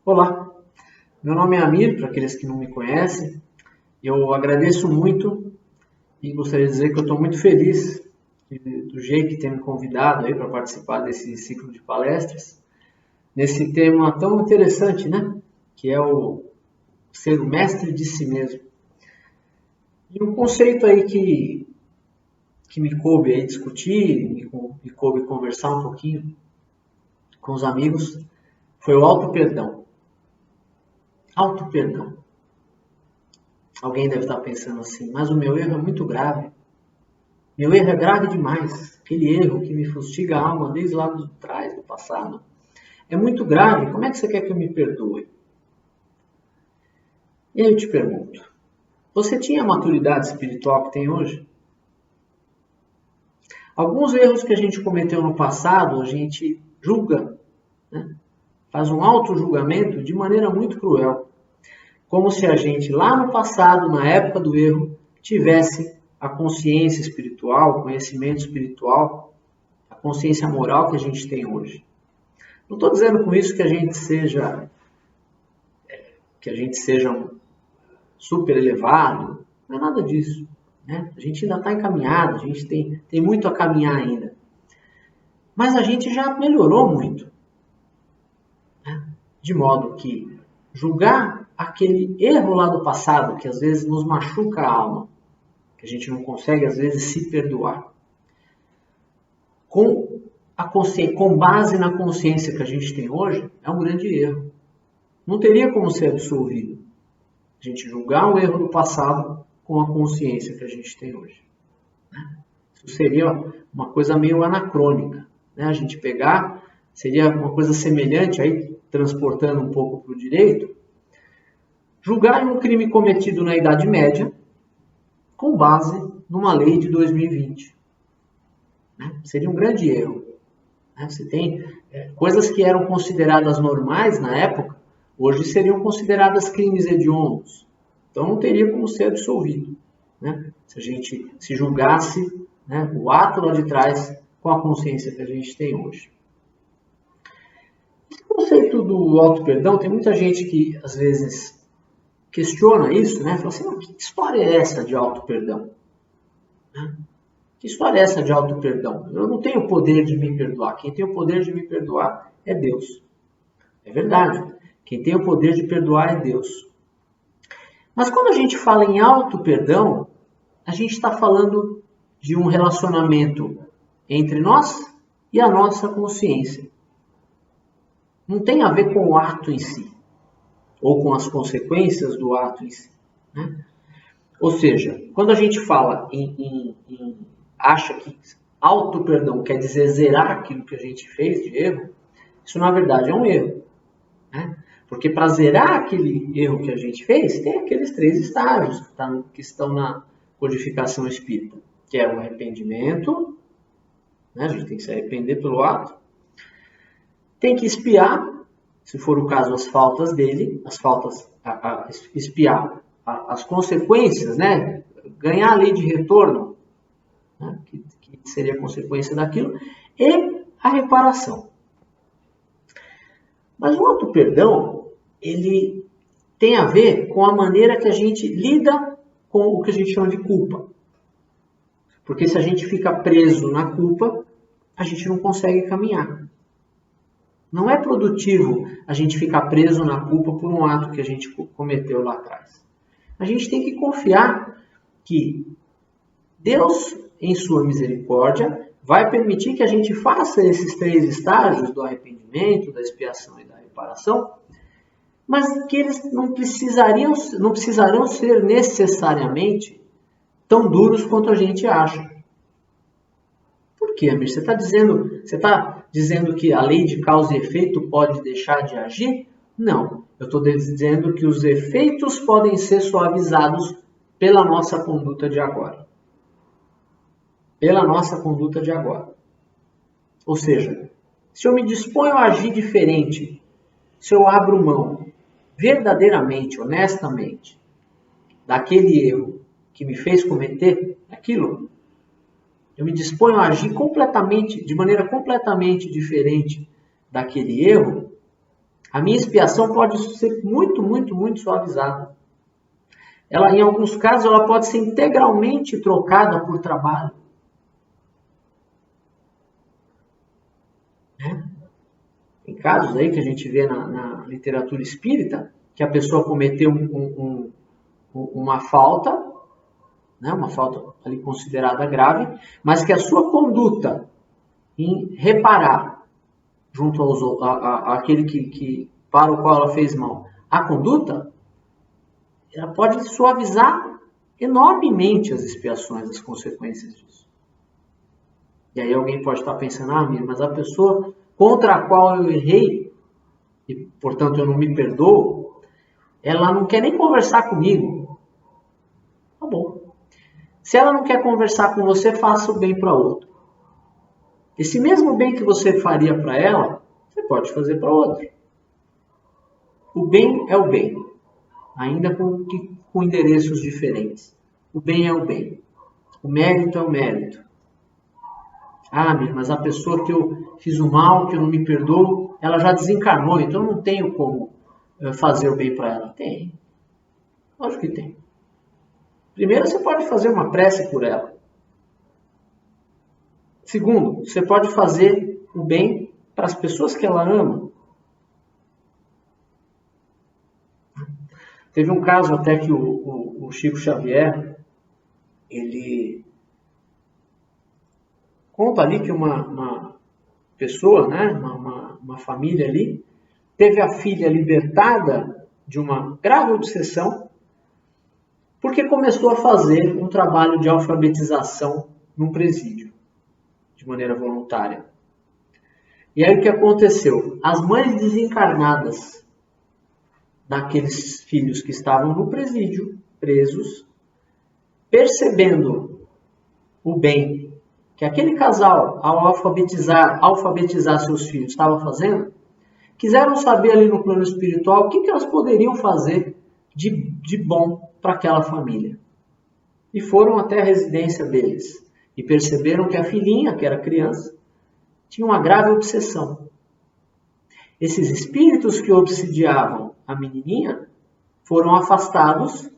Olá, meu nome é Amir, para aqueles que não me conhecem. Eu agradeço muito e gostaria de dizer que eu estou muito feliz do jeito que tem me convidado aí para participar desse ciclo de palestras, nesse tema tão interessante, né? Que é o ser o mestre de si mesmo. E um conceito aí que me coube aí discutir, me coube conversar um pouquinho com os amigos, foi o auto-perdão. Auto-perdão. Alguém deve estar pensando assim, mas o meu erro é muito grave. Meu erro é grave demais. Aquele erro que me fustiga a alma desde lá de trás, do passado. É muito grave. Como é que você quer que eu me perdoe? E aí eu te pergunto, você tinha a maturidade espiritual que tem hoje? Alguns erros que a gente cometeu no passado, a gente julga, né? Faz um auto-julgamento de maneira muito cruel. Como se a gente lá no passado, na época do erro, tivesse a consciência espiritual, o conhecimento espiritual, a consciência moral que a gente tem hoje. Não estou dizendo com isso que a gente seja um super elevado, não é nada disso. Né? A gente ainda está encaminhado, a gente tem muito a caminhar ainda. Mas a gente já melhorou muito. Né? De modo que julgar aquele erro lá do passado, que às vezes nos machuca a alma, que a gente não consegue às vezes se perdoar, com base na consciência que a gente tem hoje, é um grande erro. Não teria como ser absolvido. A gente julgar um erro do passado com a consciência que a gente tem hoje. Isso seria uma coisa meio anacrônica. Né? A gente pegar, seria uma coisa semelhante, aí transportando um pouco para o direito, julgar um crime cometido na Idade Média com base numa lei de 2020. Né? Seria um grande erro. Né? Você tem coisas que eram consideradas normais na época, hoje seriam consideradas crimes hediondos. Então não teria como ser absolvido. Né? Se a gente se julgasse, né, o ato lá de trás com a consciência que a gente tem hoje. O conceito do auto-perdão, tem muita gente que às vezes questiona isso, né? Fala assim, que história é essa de auto-perdão? Né? Que história é essa de auto-perdão? Eu não tenho o poder de me perdoar. Quem tem o poder de me perdoar é Deus. É verdade. Quem tem o poder de perdoar é Deus. Mas quando a gente fala em auto-perdão, a gente está falando de um relacionamento entre nós e a nossa consciência. Não tem a ver com o ato em si, ou com as consequências do ato em si. Né? Ou seja, quando a gente fala acha que auto-perdão quer dizer zerar aquilo que a gente fez de erro, isso na verdade é um erro. Né? Porque para zerar aquele erro que a gente fez, tem aqueles 3 estágios que estão na codificação espírita, que é o arrependimento, né? A gente tem que se arrepender pelo ato, tem que expiar, se for o caso, as faltas dele, expiar as consequências, né? Ganhar a lei de retorno, né? que seria a consequência daquilo, e a reparação. Mas o auto-perdão, ele tem a ver com a maneira que a gente lida com o que a gente chama de culpa. Porque se a gente fica preso na culpa, a gente não consegue caminhar. Não é produtivo a gente ficar preso na culpa por um ato que a gente cometeu lá atrás. A gente tem que confiar que Deus, em sua misericórdia, vai permitir que a gente faça esses 3 estágios do arrependimento, da expiação e da reparação, mas que eles não precisarão ser necessariamente tão duros quanto a gente acha. Por quê, Amir? Você está dizendo que a lei de causa e efeito pode deixar de agir? Não. Eu estou dizendo que os efeitos podem ser suavizados pela nossa conduta de agora. Pela nossa conduta de agora. Ou seja, se eu me disponho a agir diferente, se eu abro mão verdadeiramente, honestamente, daquele erro que me fez cometer aquilo, eu me disponho a agir de maneira completamente diferente daquele erro, A minha expiação pode ser muito, muito, muito suavizada. Ela, em alguns casos, ela pode ser integralmente trocada por trabalho. Né? Tem casos aí que a gente vê na literatura espírita, que a pessoa cometeu uma falta, né? Uma falta ali considerada grave, mas que a sua conduta em reparar junto àquele para o qual ela fez mal, a conduta, ela pode suavizar enormemente as expiações, as consequências disso. E aí alguém pode estar pensando, mas a pessoa contra a qual eu errei, e portanto eu não me perdoo, ela não quer nem conversar comigo. Tá bom. Se ela não quer conversar com você, faça o bem para outro. Esse mesmo bem que você faria para ela, você pode fazer para outro. O bem é o bem, ainda com endereços diferentes. O bem é o bem. O mérito é o mérito. Mas a pessoa que eu fiz o mal, que eu não me perdoo, ela já desencarnou, então eu não tenho como fazer o bem para ela. Tem. Lógico que tem. Primeiro, você pode fazer uma prece por ela. Segundo, você pode fazer o bem para as pessoas que ela ama. Teve um caso até que o Chico Xavier, ele conta ali que uma pessoa, né, uma família ali, teve a filha libertada de uma grave obsessão, porque começou a fazer um trabalho de alfabetização num presídio, de maneira voluntária. E aí o que aconteceu? As mães desencarnadas daqueles filhos que estavam no presídio, presos, percebendo o bem que aquele casal, ao alfabetizar seus filhos, estava fazendo, quiseram saber ali no plano espiritual o que elas poderiam fazer de bom para aquela família. E foram até a residência deles. E perceberam que a filhinha, que era criança, tinha uma grave obsessão. Esses espíritos que obsidiavam a menininha foram afastados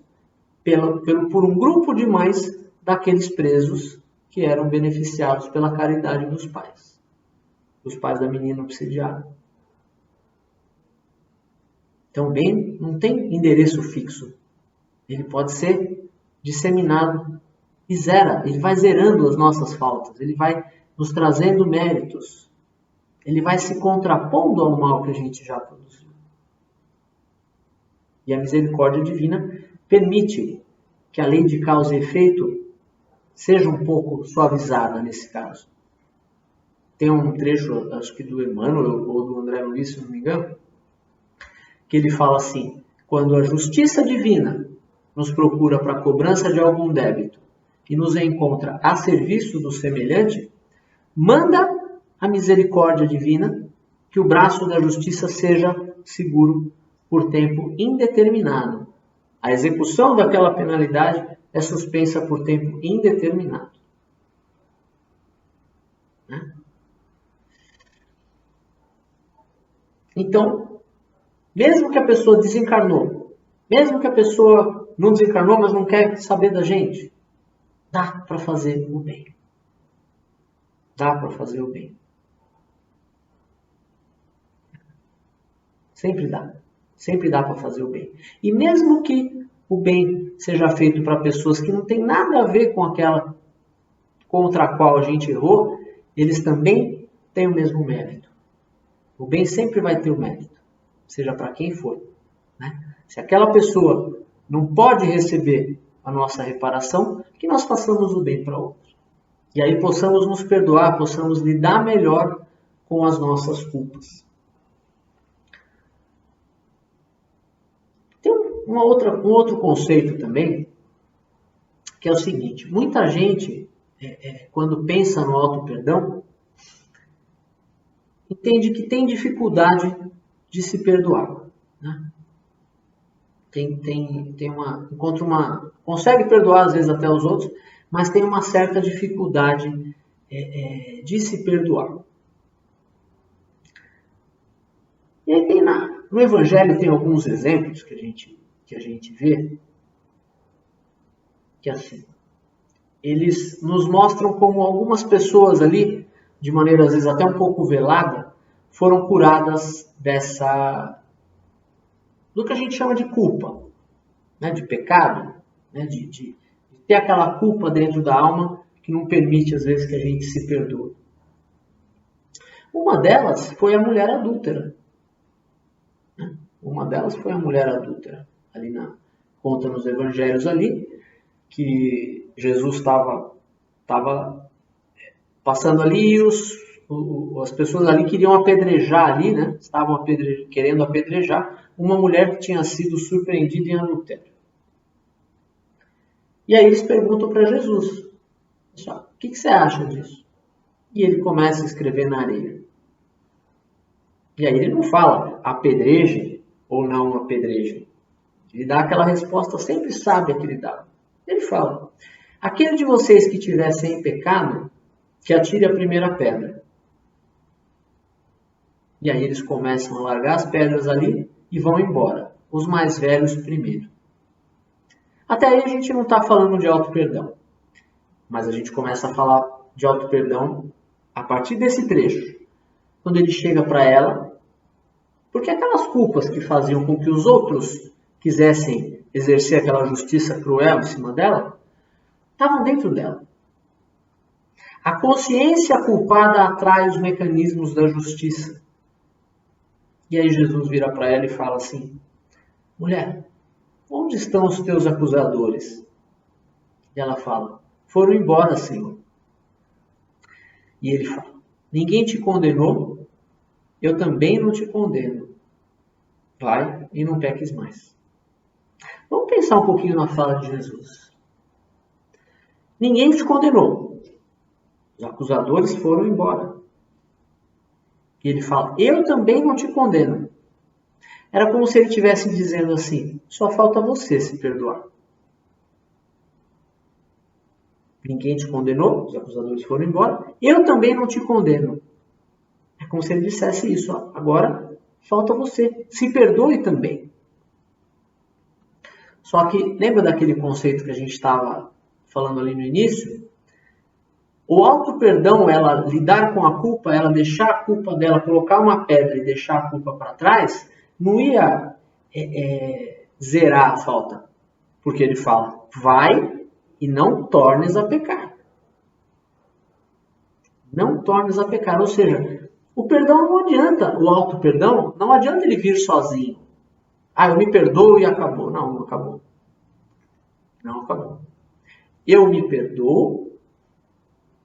por um grupo de mães daqueles presos que eram beneficiados pela caridade dos pais da menina obsidiada. Então, o bem não tem endereço fixo. Ele pode ser disseminado e ele vai zerando as nossas faltas, ele vai nos trazendo méritos, ele vai se contrapondo ao mal que a gente já produziu. E a misericórdia divina permite que a lei de causa e efeito seja um pouco suavizada nesse caso. Tem um trecho, acho que do Emmanuel ou do André Luiz, se não me engano, que ele fala assim: quando a justiça divina nos procura para a cobrança de algum débito e nos encontra a serviço do semelhante, manda a misericórdia divina que o braço da justiça seja seguro por tempo indeterminado. A execução daquela penalidade é suspensa por tempo indeterminado. Né? Então, mesmo que a pessoa desencarnou, mesmo que a pessoa não desencarnou, mas não quer saber da gente, dá para fazer o bem. Dá para fazer o bem. Sempre dá. Sempre dá para fazer o bem. E mesmo que o bem seja feito para pessoas que não tem nada a ver com aquela contra a qual a gente errou, eles também têm o mesmo mérito. O bem sempre vai ter o mérito, seja para quem for. Né? Se aquela pessoa não pode receber a nossa reparação, que nós façamos o bem para outra. E aí possamos nos perdoar, possamos lidar melhor com as nossas culpas. Tem um outro conceito também, que é o seguinte: muita gente, quando pensa no auto-perdão, entende que tem dificuldade de se perdoar. Né? Consegue perdoar às vezes até os outros, mas tem uma certa dificuldade de se perdoar. E aí No Evangelho tem alguns exemplos que a gente vê que assim, eles nos mostram como algumas pessoas ali, de maneira às vezes até um pouco velada, foram curadas do que a gente chama de culpa, né, de pecado, né, de ter aquela culpa dentro da alma que não permite às vezes que a gente se perdoe. Uma delas foi a mulher adúltera. Uma delas foi a mulher adúltera. Conta nos evangelhos ali que Jesus estava passando ali e as pessoas ali queriam apedrejar ali, né? Estavam querendo apedrejar uma mulher que tinha sido surpreendida em adultério. E aí eles perguntam para Jesus, o que você acha disso? E ele começa a escrever na areia. E aí ele não fala apedreje ou não apedreje. Ele dá aquela resposta sempre sábia que ele dá. Ele fala, aquele de vocês que estiver sem pecado, que atire a primeira pedra. E aí eles começam a largar as pedras ali e vão embora. Os mais velhos primeiro. Até aí a gente não está falando de auto-perdão. Mas a gente começa a falar de auto-perdão a partir desse trecho. Quando ele chega para ela, porque aquelas culpas que faziam com que os outros quisessem exercer aquela justiça cruel em cima dela, estavam dentro dela. A consciência culpada atrai os mecanismos da justiça. E aí Jesus vira para ela e fala assim, mulher, onde estão os teus acusadores? E ela fala, foram embora, Senhor. E ele fala, ninguém te condenou, eu também não te condeno. Vai e não peques mais. Vamos pensar um pouquinho na fala de Jesus. Ninguém te condenou. Os acusadores foram embora. E ele fala, eu também não te condeno. Era como se ele estivesse dizendo assim, só falta você se perdoar. Ninguém te condenou, os acusadores foram embora, eu também não te condeno. É como se ele dissesse isso, agora falta você, se perdoe também. Só que, lembra daquele conceito que a gente estava falando ali no início? O auto-perdão, ela lidar com a culpa, ela deixar a culpa dela, colocar uma pedra e deixar a culpa para trás, não ia zerar a falta. Porque ele fala, vai e não tornes a pecar. Não tornes a pecar. Ou seja, o perdão não adianta, o auto-perdão, não adianta ele vir sozinho. Eu me perdoo e acabou. Não acabou. Não acabou. Eu me perdoo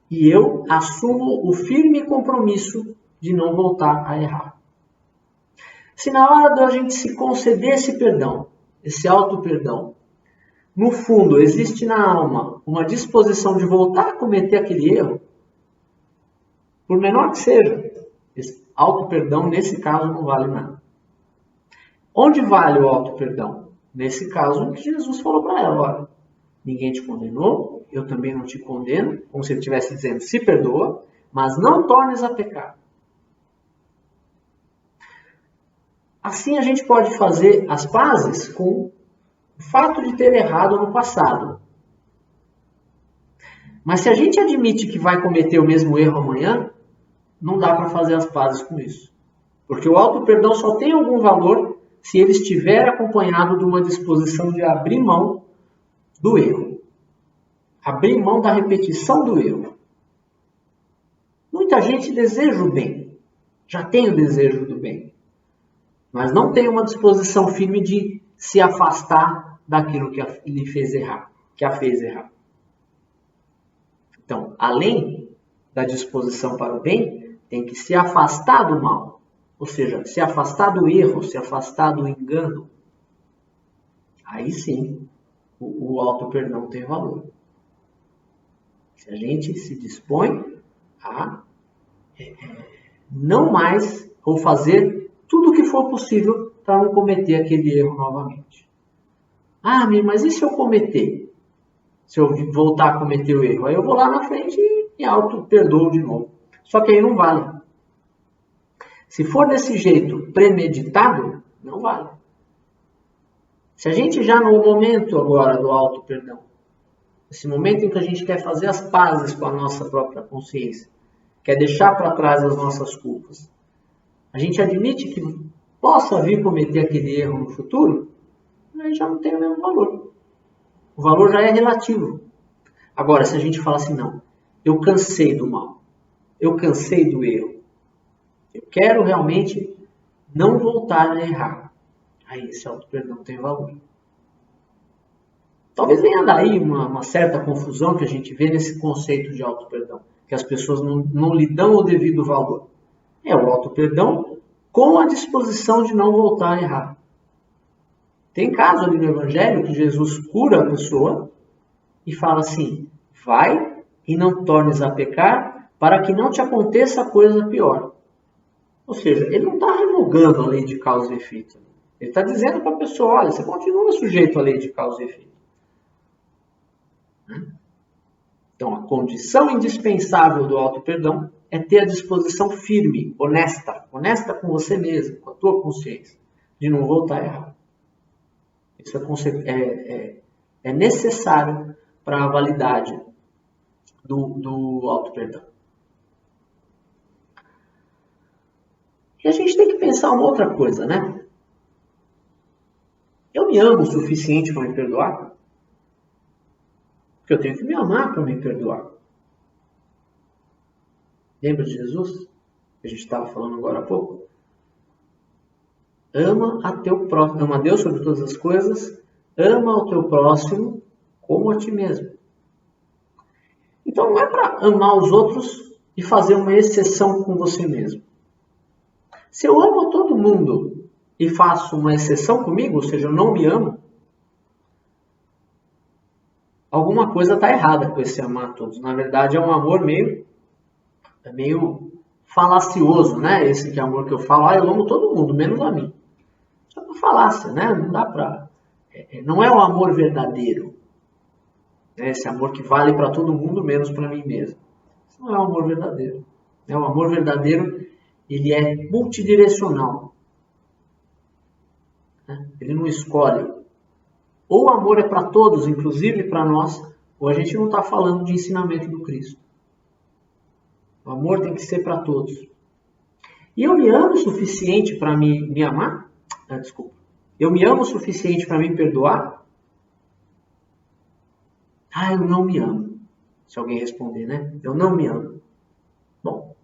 e eu assumo o firme compromisso de não voltar a errar. Se na hora da gente se conceder esse perdão, esse auto-perdão, no fundo existe na alma uma disposição de voltar a cometer aquele erro, por menor que seja, esse auto-perdão nesse caso não vale nada. Onde vale o auto-perdão? Nesse caso que Jesus falou para ela, olha, ninguém te condenou, eu também não te condeno, como se ele estivesse dizendo, se perdoa, mas não tornes a pecar. Assim a gente pode fazer as pazes com o fato de ter errado no passado. Mas se a gente admite que vai cometer o mesmo erro amanhã, não dá para fazer as pazes com isso. Porque o auto-perdão só tem algum valor se ele estiver acompanhado de uma disposição de abrir mão do erro. Abrir mão da repetição do erro. Muita gente deseja o bem. Já tem o desejo do bem. Mas não tem uma disposição firme de se afastar daquilo que lhe fez errar, que a fez errar. Então, além da disposição para o bem, tem que se afastar do mal. Ou seja, se afastar do erro, se afastar do engano. Aí sim, o auto-perdão tem valor. Se a gente se dispõe a não mais, ou fazer tudo o que for possível para não cometer aquele erro novamente. Mas e se eu cometer? Se eu voltar a cometer o erro? Aí eu vou lá na frente e me auto-perdoo de novo. Só que aí não vale. Se for desse jeito premeditado, Não vale. Se a gente já no momento agora do auto-perdão, esse momento em que a gente quer fazer as pazes com a nossa própria consciência, quer deixar para trás as nossas culpas, a gente admite que possa vir cometer aquele erro no futuro, aí já não tem o mesmo valor. O valor já é relativo. Agora, se a gente fala assim, não, eu cansei do mal, eu cansei do erro, eu quero realmente não voltar a errar, aí esse auto-perdão tem valor. Talvez venha daí uma certa confusão que a gente vê nesse conceito de auto-perdão, que as pessoas não lhe dão o devido valor. É o auto-perdão com a disposição de não voltar a errar. Tem caso ali no Evangelho que Jesus cura a pessoa e fala assim, vai e não tornes a pecar para que não te aconteça coisa pior. Ou seja, ele não está revogando a lei de causa e efeito. Ele está dizendo para a pessoa, olha, você continua sujeito à lei de causa e efeito. Então, a condição indispensável do auto-perdão é ter a disposição firme, honesta com você mesmo, com a tua consciência, de não voltar a errar. Isso é necessário para a validade do auto-perdão. E a gente tem que pensar uma outra coisa, né? Eu me amo o suficiente para me perdoar? Porque eu tenho que me amar para me perdoar. Lembra de Jesus? Que a gente estava falando agora há pouco? Ama a teu próximo, ama a Deus sobre todas as coisas, ama o teu próximo como a ti mesmo. Então não é para amar os outros e fazer uma exceção com você mesmo. Se eu amo todo mundo e faço uma exceção comigo, ou seja, eu não me amo, alguma coisa está errada com esse amar a todos. Na verdade, é um amor meio falacioso, né? Esse que é amor que eu falo, eu amo todo mundo, menos a mim. Isso é uma falácia, né? Não dá para... Não é o amor verdadeiro. Esse amor que vale para todo mundo, menos para mim mesmo. Isso não é o amor verdadeiro. O amor verdadeiro, ele é multidirecional. Ele não escolhe. Ou o amor é para todos, inclusive para nós, ou a gente não está falando de ensinamento do Cristo. O amor tem que ser para todos. E eu me amo o suficiente para me amar? Desculpa. Eu me amo o suficiente para me perdoar? Eu não me amo. Se alguém responder, né? Eu não me amo. Bom,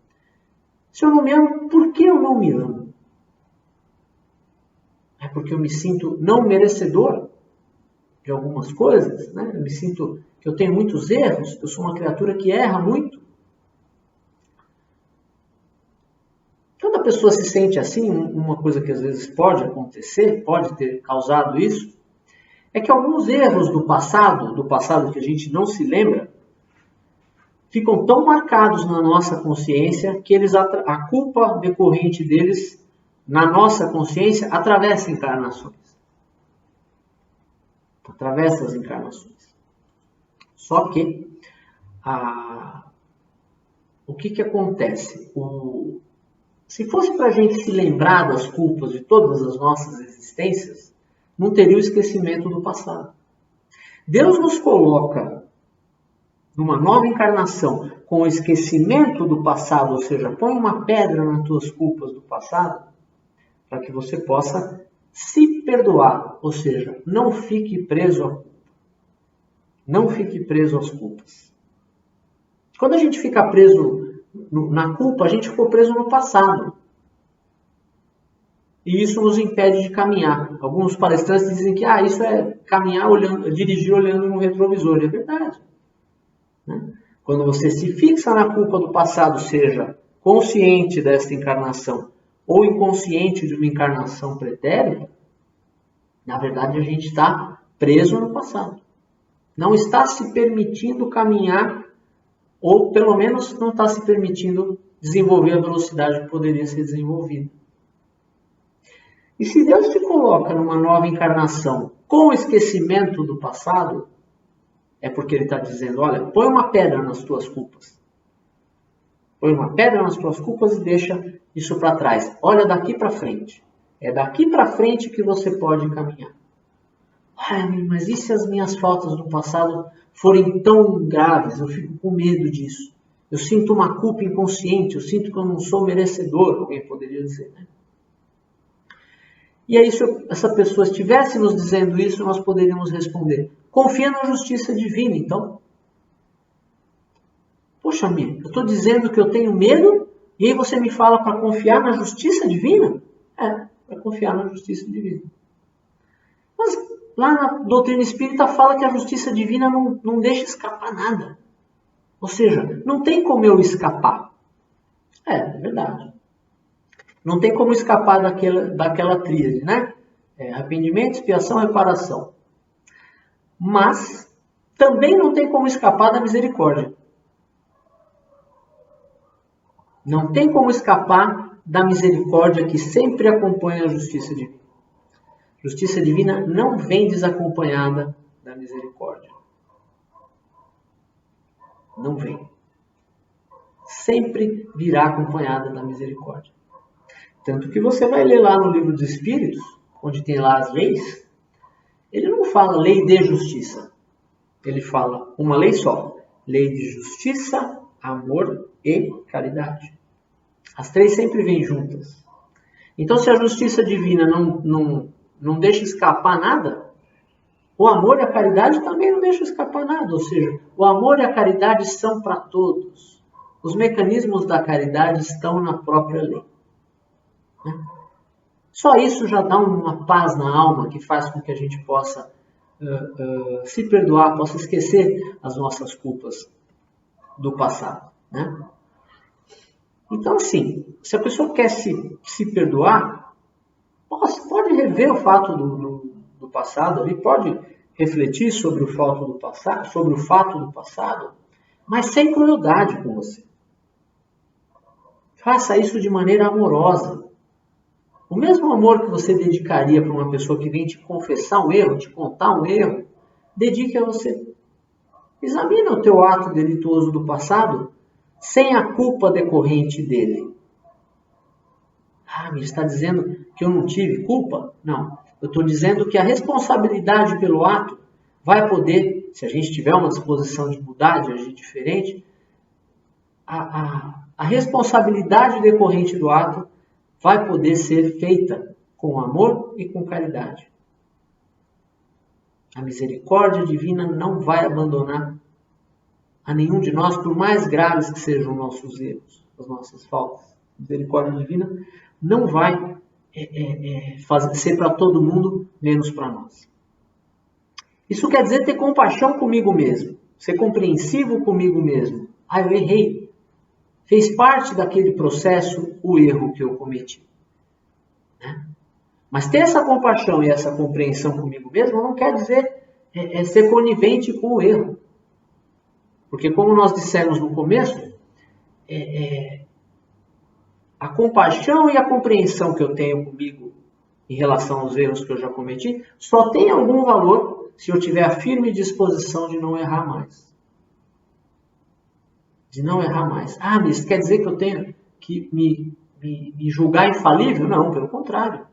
se eu não me amo, por que eu não me amo? É porque eu me sinto não merecedor de algumas coisas, né? Eu me sinto que eu tenho muitos erros, eu sou uma criatura que erra muito. Quando a pessoa se sente assim, uma coisa que às vezes pode acontecer, pode ter causado isso, é que alguns erros do passado que a gente não se lembra, ficam tão marcados na nossa consciência que a culpa decorrente deles na nossa consciência atravessa encarnações. Atravessa as encarnações. Só que o que acontece? Se fosse para a gente se lembrar das culpas de todas as nossas existências, não teria o esquecimento do passado. Deus nos coloca numa nova encarnação com o esquecimento do passado, ou seja, põe uma pedra nas tuas culpas do passado, para que você possa se perdoar, ou seja, não fique preso à culpa. Não fique preso às culpas. Quando a gente fica preso na culpa, a gente ficou preso no passado. E isso nos impede de caminhar. Alguns palestrantes dizem que isso é caminhar dirigir olhando no retrovisor. É verdade. Quando você se fixa na culpa do passado, seja consciente desta encarnação ou inconsciente de uma encarnação pretérita, na verdade a gente está preso no passado. Não está se permitindo caminhar, ou pelo menos não está se permitindo desenvolver a velocidade que poderia ser desenvolvida. E se Deus te coloca numa nova encarnação com o esquecimento do passado, é porque Ele está dizendo, olha, põe uma pedra nas tuas culpas. Põe uma pedra nas tuas culpas e deixa isso para trás. Olha daqui para frente. É daqui para frente que você pode caminhar. Ai, mas e se as minhas faltas do passado forem tão graves? Eu fico com medo disso. Eu sinto uma culpa inconsciente, eu sinto que eu não sou merecedor, alguém poderia dizer, né? E aí, se essa pessoa estivesse nos dizendo isso, nós poderíamos responder: confia na justiça divina, então. Poxa, amigo, eu estou dizendo que eu tenho medo e aí você me fala para confiar na justiça divina? É, para confiar na justiça divina. Mas lá na doutrina espírita fala que a justiça divina não deixa escapar nada. Ou seja, não tem como eu escapar. É verdade. Não tem como escapar daquela tríade, né? Arrependimento, expiação, reparação. Mas também não tem como escapar da misericórdia. Não tem como escapar da misericórdia que sempre acompanha a justiça divina. Justiça divina não vem desacompanhada da misericórdia. Não vem. Sempre virá acompanhada da misericórdia. Tanto que você vai ler lá no livro dos Espíritos, onde tem lá as leis, ele não fala lei de justiça. Ele fala uma lei só. Lei de justiça, amor e caridade. As três sempre vêm juntas. Então, se a justiça divina não deixa escapar nada, o amor e a caridade também não deixam escapar nada. Ou seja, o amor e a caridade são para todos. Os mecanismos da caridade estão na própria lei. Só isso já dá uma paz na alma que faz com que a gente possa se perdoar, possa esquecer as nossas culpas do passado. Né? Então, assim, se a pessoa quer se perdoar, pode rever o fato do passado, ali, pode refletir sobre o fato do passado, mas sem crueldade com você. Faça isso de maneira amorosa. O mesmo amor que você dedicaria para uma pessoa que vem te confessar um erro, te contar um erro, dedique a você. Examina o teu ato delituoso do passado sem a culpa decorrente dele. Me está dizendo que eu não tive culpa? Não. Eu estou dizendo que a responsabilidade pelo ato vai poder, se a gente tiver uma disposição de mudar, de agir diferente, a responsabilidade decorrente do ato vai poder ser feita com amor e com caridade. A misericórdia divina não vai abandonar a nenhum de nós, por mais graves que sejam os nossos erros, as nossas faltas. A misericórdia divina não vai ser para todo mundo, menos para nós. Isso quer dizer ter compaixão comigo mesmo, ser compreensivo comigo mesmo. Eu errei. Fez parte daquele processo o erro que eu cometi. Né? Mas ter essa compaixão e essa compreensão comigo mesmo não quer dizer ser conivente com o erro. Porque como nós dissemos no começo, a compaixão e a compreensão que eu tenho comigo em relação aos erros que eu já cometi só tem algum valor se eu tiver a firme disposição de não errar mais. De não errar mais. Mas quer dizer que eu tenho que me julgar infalível? Não, pelo contrário.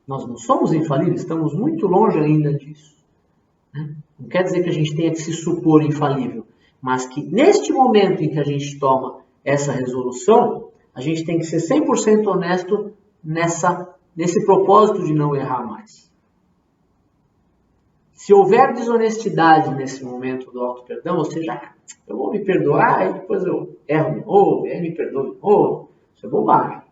Nós não somos infalíveis, estamos muito longe ainda disso. Né? Não quer dizer que a gente tenha que se supor infalível, mas que neste momento em que a gente toma essa resolução, a gente tem que ser 100% honesto nesse propósito de não errar mais. Se houver desonestidade nesse momento do auto-perdão, ou seja, eu vou me perdoar e depois eu erro de novo, e aí me perdoo de novo, isso é bobagem.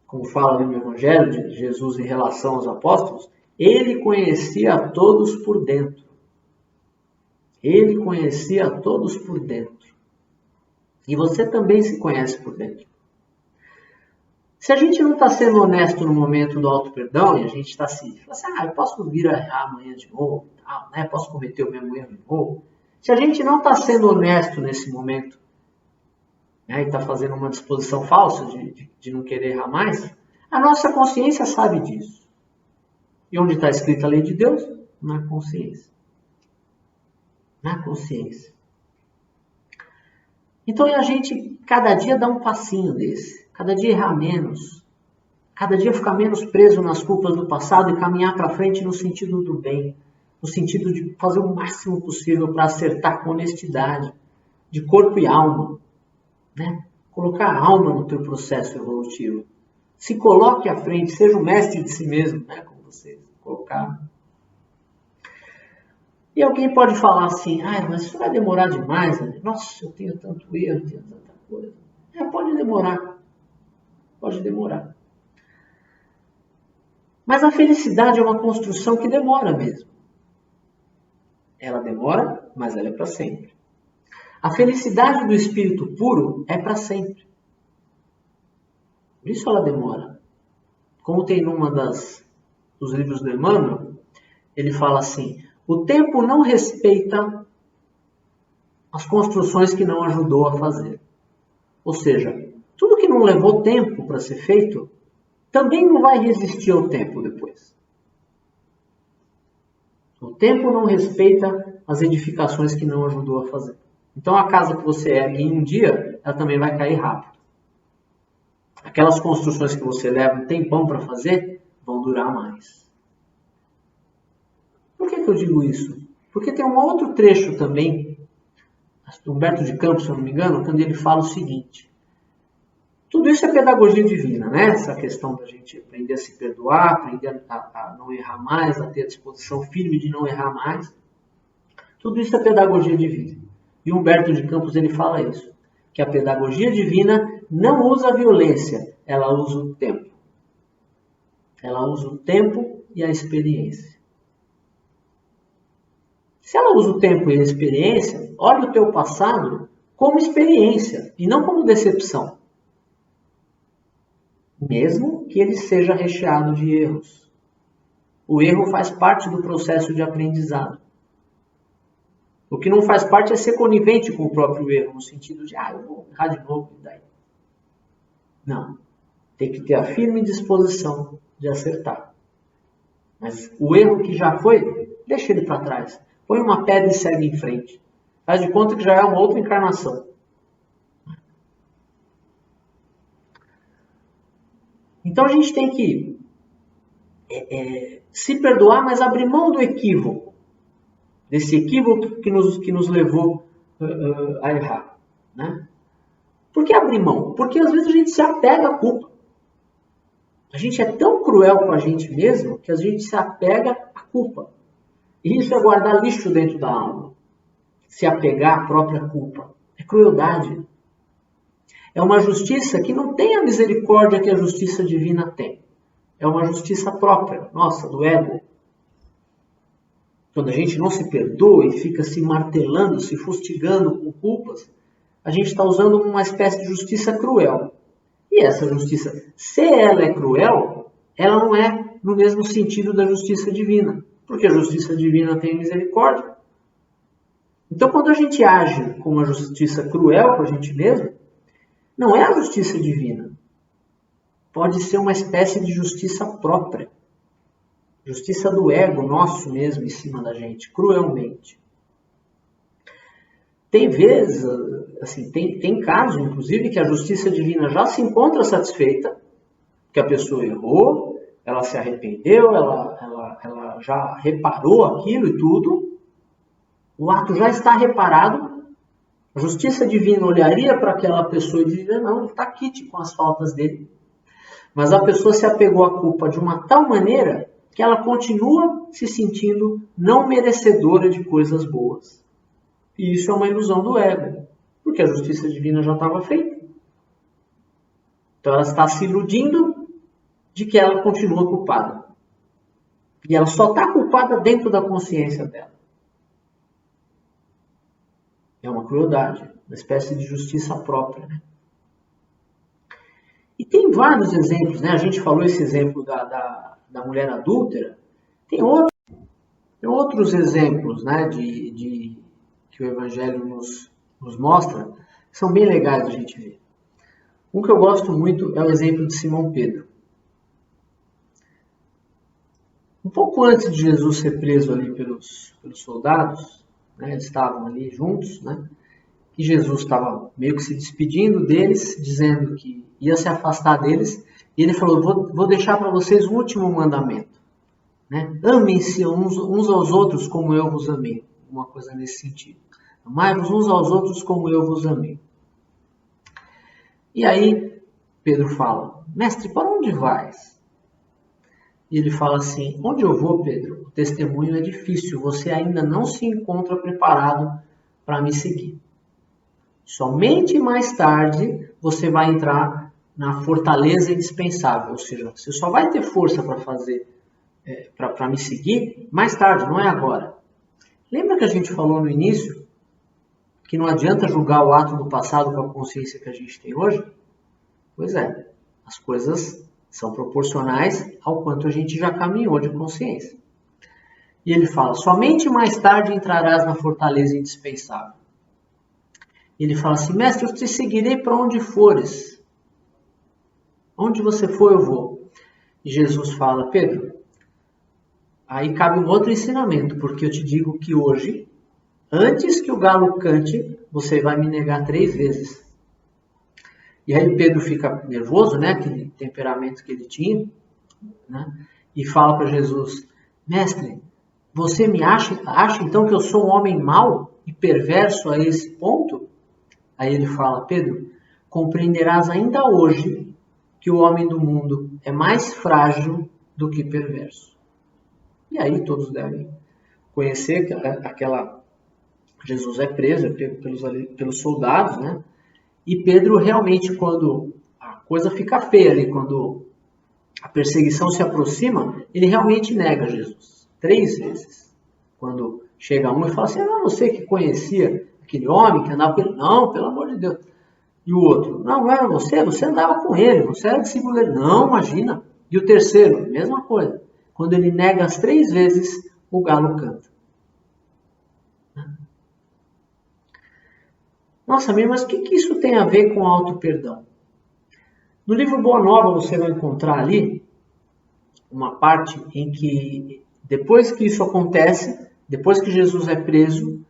Como fala no Evangelho de Jesus em relação aos apóstolos, ele conhecia a todos por dentro. Ele conhecia a todos por dentro. E você também se conhece por dentro. Se a gente não está sendo honesto no momento do auto-perdão e a gente está eu posso vir a errar amanhã de novo, né? Posso cometer o mesmo erro de novo. Se a gente não está sendo honesto nesse momento, né, e está fazendo uma disposição falsa de não querer errar mais, a nossa consciência sabe disso. E onde está escrita a lei de Deus? Na consciência. Na consciência. Então é a gente cada dia dar um passinho desse, cada dia errar menos, cada dia ficar menos preso nas culpas do passado e caminhar para frente no sentido do bem, no sentido de fazer o máximo possível para acertar com honestidade, de corpo e alma, né? Colocar a alma no teu processo evolutivo. Se coloque à frente, seja o mestre de si mesmo, né? Como vocês colocaram. E alguém pode falar assim, mas isso vai demorar demais, né? Nossa, eu tenho tanto erro, eu tenho tanta coisa. Pode demorar. Pode demorar. Mas a felicidade é uma construção que demora mesmo. Ela demora, mas ela é para sempre. A felicidade do espírito puro é para sempre. Por isso ela demora. Como tem numa dos livros do Emmanuel, ele fala assim, o tempo não respeita as construções que não ajudou a fazer. Ou seja, tudo que não levou tempo para ser feito, também não vai resistir ao tempo depois. O tempo não respeita as edificações que não ajudou a fazer. Então a casa que você ergue em um dia, ela também vai cair rápido. Aquelas construções que você leva um tempão para fazer, vão durar mais. Por que eu digo isso? Porque tem um outro trecho também, Humberto de Campos, se eu não me engano, quando ele fala o seguinte. Tudo isso é pedagogia divina, né? Essa questão da gente aprender a se perdoar, aprender a não errar mais, a ter a disposição firme de não errar mais. Tudo isso é pedagogia divina. E Humberto de Campos ele fala isso, que a pedagogia divina não usa a violência, ela usa o tempo. Ela usa o tempo e a experiência. Se ela usa o tempo e a experiência, olha o teu passado como experiência e não como decepção. Mesmo que ele seja recheado de erros. O erro faz parte do processo de aprendizado. O que não faz parte é ser conivente com o próprio erro, no sentido de, eu vou errar de novo, e daí? Não. Tem que ter a firme disposição de acertar. Mas o erro que já foi, deixa ele para trás. Põe uma pedra e segue em frente. Faz de conta que já é uma outra encarnação. Então a gente tem que se perdoar, mas abrir mão do equívoco. Desse equívoco que nos levou a errar. Né? Por que abrir mão? Porque às vezes a gente se apega à culpa. A gente é tão cruel com a gente mesmo que a gente se apega à culpa. E isso é guardar lixo dentro da alma. Se apegar à própria culpa. É crueldade. É uma justiça que não tem a misericórdia que a justiça divina tem. É uma justiça própria, nossa, do ego. Quando a gente não se perdoa e fica se martelando, se fustigando com culpas, a gente está usando uma espécie de justiça cruel. E essa justiça, se ela é cruel, ela não é no mesmo sentido da justiça divina. Porque a justiça divina tem misericórdia. Então, quando a gente age com uma justiça cruel com a gente mesmo, não é a justiça divina. Pode ser uma espécie de justiça própria. Justiça do ego nosso mesmo em cima da gente, cruelmente. Tem vezes, assim, tem casos, inclusive, que a justiça divina já se encontra satisfeita, que a pessoa errou, ela se arrependeu, ela já reparou aquilo e tudo, o ato já está reparado, a justiça divina olharia para aquela pessoa e diria, não, ele está quite com as faltas dele. Mas a pessoa se apegou à culpa de uma tal maneira que ela continua se sentindo não merecedora de coisas boas. E isso é uma ilusão do ego, porque a justiça divina já estava feita. Então ela está se iludindo de que ela continua culpada. E ela só está culpada dentro da consciência dela. É uma crueldade, uma espécie de justiça própria. Né? E tem vários exemplos, né? A gente falou esse exemplo da mulher adúltera. Tem outros exemplos, né, que o Evangelho nos mostra, que são bem legais de a gente ver. Um que eu gosto muito é o exemplo de Simão Pedro. Um pouco antes de Jesus ser preso ali pelos soldados, né, eles estavam ali juntos, né, que Jesus estava meio que se despedindo deles, dizendo que ia se afastar deles, e ele falou, vou deixar para vocês o último mandamento. Né? Amem-se uns aos outros como eu vos amei. Uma coisa nesse sentido. Amai-vos uns aos outros como eu vos amei. E aí Pedro fala, mestre, para onde vais? E ele fala assim, onde eu vou, Pedro? O testemunho é difícil, você ainda não se encontra preparado para me seguir. Somente mais tarde você vai entrar na fortaleza indispensável, ou seja, você só vai ter força para fazer, para me seguir mais tarde, não é agora. Lembra que a gente falou no início que não adianta julgar o ato do passado com a consciência que a gente tem hoje? Pois é, as coisas são proporcionais ao quanto a gente já caminhou de consciência. E ele fala, somente mais tarde entrarás na fortaleza indispensável. Ele fala assim, mestre, eu te seguirei para onde fores. Onde você for, eu vou. E Jesus fala, Pedro, aí cabe um outro ensinamento, porque eu te digo que hoje, antes que o galo cante, você vai me negar 3 vezes. E aí Pedro fica nervoso, né? Aquele temperamento que ele tinha, né? E fala para Jesus, mestre, você me acha então que eu sou um homem mau e perverso a esse ponto? Aí ele fala, Pedro, compreenderás ainda hoje que o homem do mundo é mais frágil do que perverso. E aí todos devem conhecer que Jesus é preso pelos soldados, né? E Pedro realmente, quando a coisa fica feia ali, quando a perseguição se aproxima, ele realmente nega Jesus. 3 vezes. Quando chega um e fala assim, não é você que conhecia aquele homem que andava com ele? Não, pelo amor de Deus. E o outro, não era você andava com ele, você era discípulo dele. Não, imagina. E o terceiro, mesma coisa. Quando ele nega as 3 vezes, o galo canta. Nossa, mas o que isso tem a ver com auto-perdão? No livro Boa Nova você vai encontrar ali uma parte em que, depois que isso acontece, depois que Jesus é preso,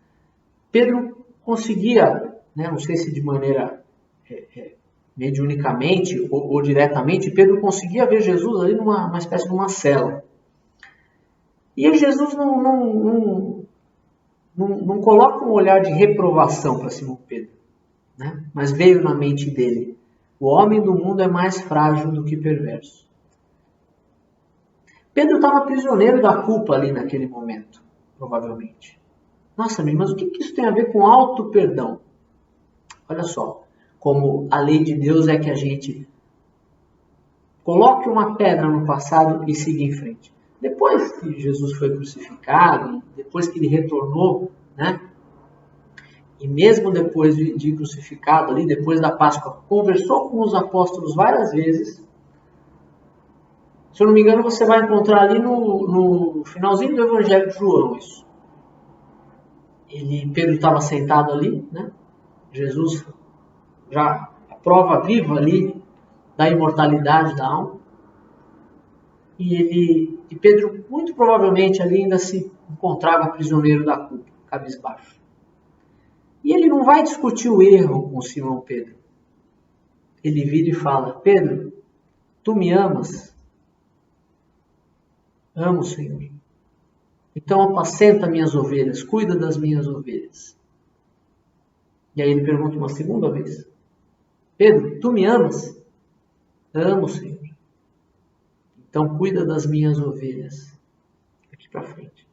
Pedro conseguia, né, não sei se de maneira mediunicamente ou diretamente, Pedro conseguia ver Jesus ali numa espécie de uma cela. E Jesus não coloca um olhar de reprovação para Simão Pedro, né? Mas veio na mente dele, o homem do mundo é mais frágil do que perverso. Pedro estava prisioneiro da culpa ali naquele momento, provavelmente. Nossa, mas o que isso tem a ver com auto-perdão? Olha só, como a lei de Deus é que a gente coloque uma pedra no passado e siga em frente. Depois que Jesus foi crucificado, depois que ele retornou, né? E mesmo depois de crucificado, ali, depois da Páscoa, conversou com os apóstolos várias vezes. Se eu não me engano, você vai encontrar ali no finalzinho do Evangelho de João isso. Pedro estava sentado ali, né? Jesus, já a prova viva ali da imortalidade da alma. E Pedro, muito provavelmente, ali ainda se encontrava prisioneiro da culpa, cabisbaixo. E ele não vai discutir o erro com Simão Pedro. Ele vira e fala, Pedro, tu me amas? Amo, Senhor. Então apacenta minhas ovelhas, cuida das minhas ovelhas. E aí ele pergunta uma segunda vez, Pedro, tu me amas? Amo, Senhor. Então cuida das minhas ovelhas. Aqui para frente.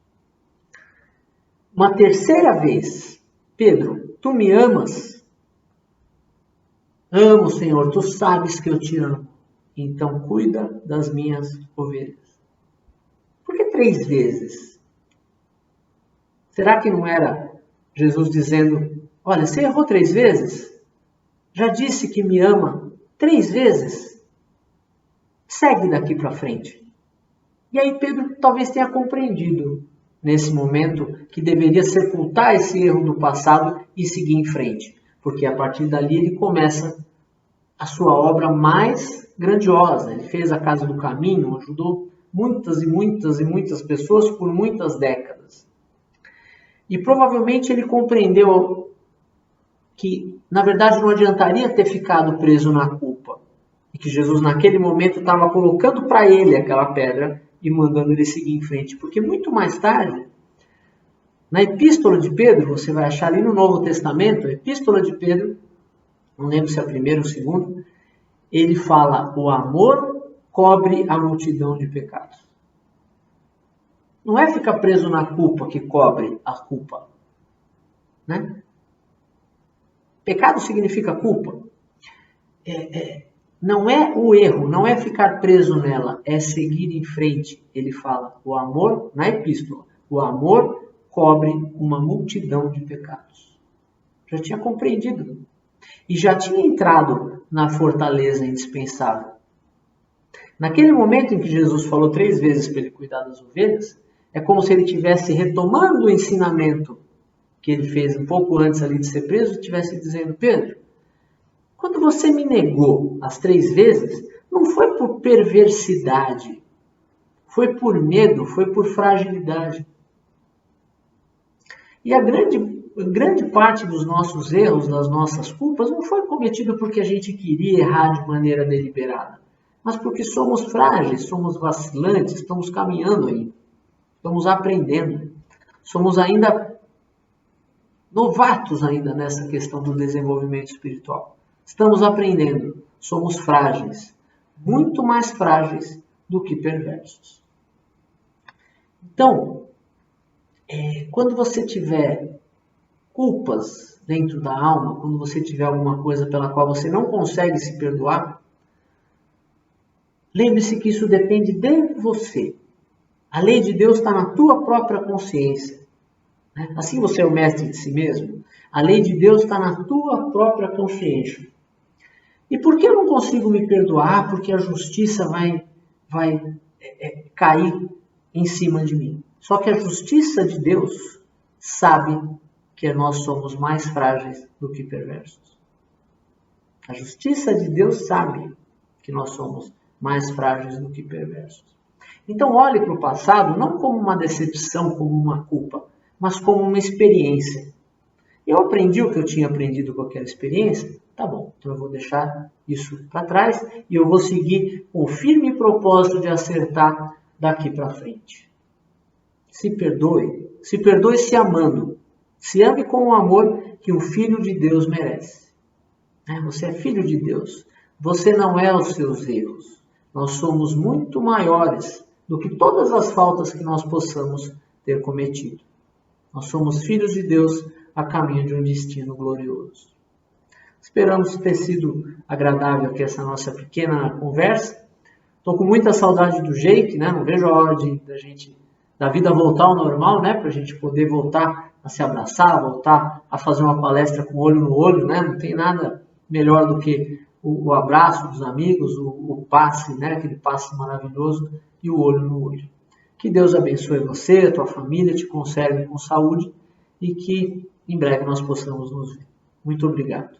Uma terceira vez, Pedro, tu me amas? Amo, Senhor, tu sabes que eu te amo. Então cuida das minhas ovelhas. Por que 3 vezes? Será que não era Jesus dizendo, olha, você errou 3 vezes? Já disse que me ama 3 vezes? Segue daqui para frente. E aí Pedro talvez tenha compreendido nesse momento que deveria sepultar esse erro do passado e seguir em frente. Porque a partir dali ele começa a sua obra mais grandiosa. Ele fez a Casa do Caminho, ajudou muitas e muitas e muitas pessoas por muitas décadas. E provavelmente ele compreendeu que, na verdade, não adiantaria ter ficado preso na culpa. E que Jesus, naquele momento, estava colocando para ele aquela pedra e mandando ele seguir em frente. Porque muito mais tarde, na Epístola de Pedro, você vai achar ali no Novo Testamento, a Epístola de Pedro, não lembro se é a primeira ou a segunda, ele fala: o amor cobre a multidão de pecados. Não é ficar preso na culpa que cobre a culpa. Né? Pecado significa culpa. Não é o erro, não é ficar preso nela, é seguir em frente. Ele fala: o amor, na epístola, o amor cobre uma multidão de pecados. Já tinha compreendido. E já tinha entrado na fortaleza indispensável. Naquele momento em que Jesus falou 3 vezes para ele cuidar das ovelhas, é como se ele estivesse retomando o ensinamento que ele fez um pouco antes ali de ser preso, e estivesse dizendo: Pedro, quando você me negou as 3 vezes, não foi por perversidade, foi por medo, foi por fragilidade. E a grande parte dos nossos erros, das nossas culpas, não foi cometido porque a gente queria errar de maneira deliberada, mas porque somos frágeis, somos vacilantes, estamos caminhando ainda, estamos aprendendo, somos ainda novatos ainda nessa questão do desenvolvimento espiritual. Estamos aprendendo, somos frágeis, muito mais frágeis do que perversos. Então, quando você tiver culpas dentro da alma, quando você tiver alguma coisa pela qual você não consegue se perdoar, lembre-se que isso depende de você. A lei de Deus está na tua própria consciência. Assim você é o mestre de si mesmo. A lei de Deus está na tua própria consciência. E por que eu não consigo me perdoar? Porque a justiça vai cair em cima de mim. Só que a justiça de Deus sabe que nós somos mais frágeis do que perversos. A justiça de Deus sabe que nós somos mais frágeis do que perversos. Então olhe para o passado não como uma decepção, como uma culpa, mas como uma experiência. Eu aprendi o que eu tinha aprendido com aquela experiência? Tá bom, então eu vou deixar isso para trás e eu vou seguir com o firme propósito de acertar daqui para frente. Se perdoe se amando. Se ame com o amor que o Filho de Deus merece. Você é filho de Deus. Você não é os seus erros. Nós somos muito maiores do que todas as faltas que nós possamos ter cometido. Nós somos filhos de Deus a caminho de um destino glorioso. Esperamos ter sido agradável aqui essa nossa pequena conversa. Estou com muita saudade do Jake, né? Não vejo a hora da vida voltar ao normal, né? Para a gente poder voltar a se abraçar, voltar a fazer uma palestra com olho no olho, né? Não tem nada melhor do que o abraço dos amigos, o passe, né? Aquele passe maravilhoso e o olho no olho. Que Deus abençoe você, a tua família, te conserve com saúde e que em breve nós possamos nos ver. Muito obrigado.